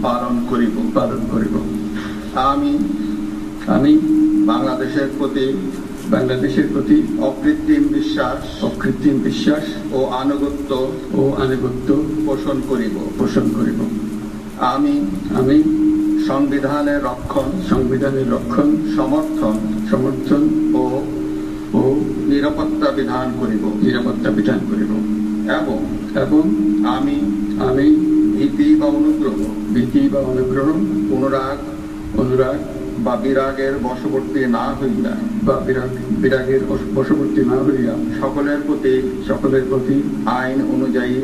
পালন করিব। আমি বাংলাদেশের প্রতি অকৃত্রিম বিশ্বাস ও আনুগত্য পোষণ করিব। আমি সংবিধানের রক্ষণ, সমর্থন ও নিরাপত্তা বিধান করিব এবং আমি ভীতি বা অনুগ্রহ অনুরাগ বা বিরাগের বশবর্তী না হইয়া সকলের প্রতি আইন অনুযায়ী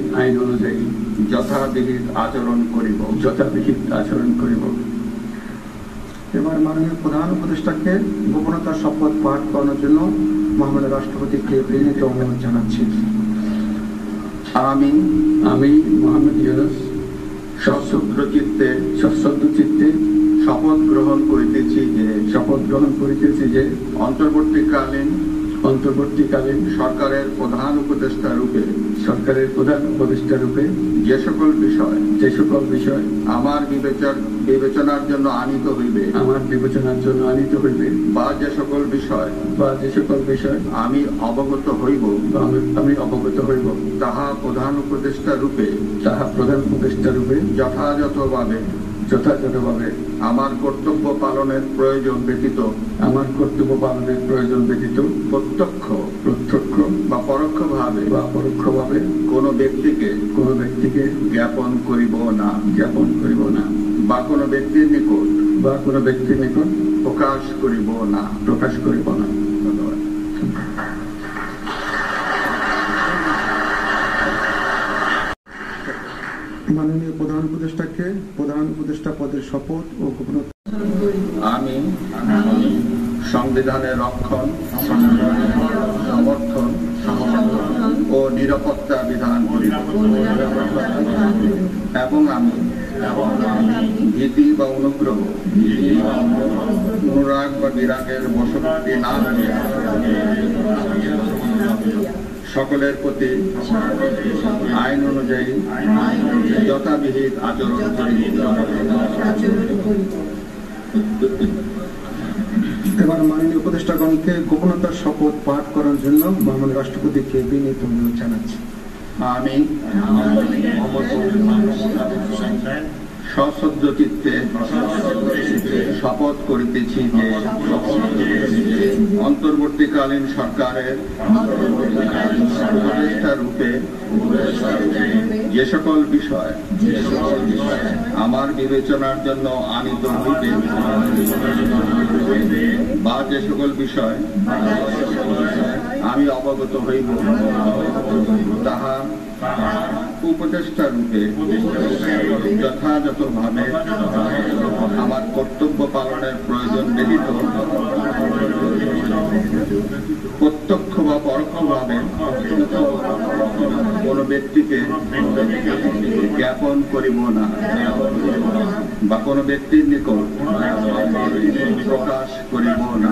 যথাবিহিত আচরণ করিব। এবার মাননীয় প্রধান উপদেষ্টাকে গোপনতার শপথ পাঠ করানোর জন্য মহামান্য রাষ্ট্রপতিকে বিনীত অনুরোধ জানাচ্ছি। আমি মোহাম্মদ ইউনূস সশ্রদ্ধ চিত্তে শপথ গ্রহণ করিতেছি যে অন্তর্বর্তীকালীন সরকারের প্রধান উপদেষ্টা রূপে যে সকল বিষয় আমার বিবেচনার জন্য আনিত হইবে বা যে সকল বিষয় আমি অবগত হইব তাহা প্রধান উপদেষ্টা রূপে যথাযথভাবে আমার কর্তব্য পালনের প্রয়োজন ব্যতীত প্রত্যক্ষ বা পরোক্ষভাবে কোনো ব্যক্তিকে জ্ঞাপন করিব না বা কোনো ব্যক্তির নিকট প্রকাশ করিব না। ধন্যবাদ। মাননীয় প্রধান উপদেষ্টাকে প্রধান উপদেষ্টা পদের শপথ ও গোপনতা। আমি সংবিধানের রক্ষণ, সমর্থন ও নিরাপত্তা বিধান করিব এবং আমি ভীতি বা অনুরাগ বা বিরাগের বশবর্তী না হইয়া সকলের প্রতি আইন অনুযায়ী যথাবিহিত আচরণ করিব। এবার মাননীয় উপদেষ্টাগণকে গোপনতার শপথ পাঠ করার জন্য মহামান্য রাষ্ট্রপতিকে বিনীত অনুরোধ জানাচ্ছি। আমি সশ্রদ্ধ চিত্তে শপথ করিতেছি যে অন্তর্বর্তীকালীন সরকারের উপদেষ্টা রূপে যে সকল বিষয় আমার বিবেচনার জন্য আনিত হইবে বা যে সকল বিষয় আমি অবগত হইব তাহা উপদেষ্টা রূপে যথাযথভাবে আমার কর্তব্য পালনের প্রয়োজন ব্যতীত প্রত্যক্ষ বা পরোক্ষভাবে কোনো ব্যক্তিকে জ্ঞাপন করিব না বা কোনো ব্যক্তির নিকট প্রকাশ করিব না।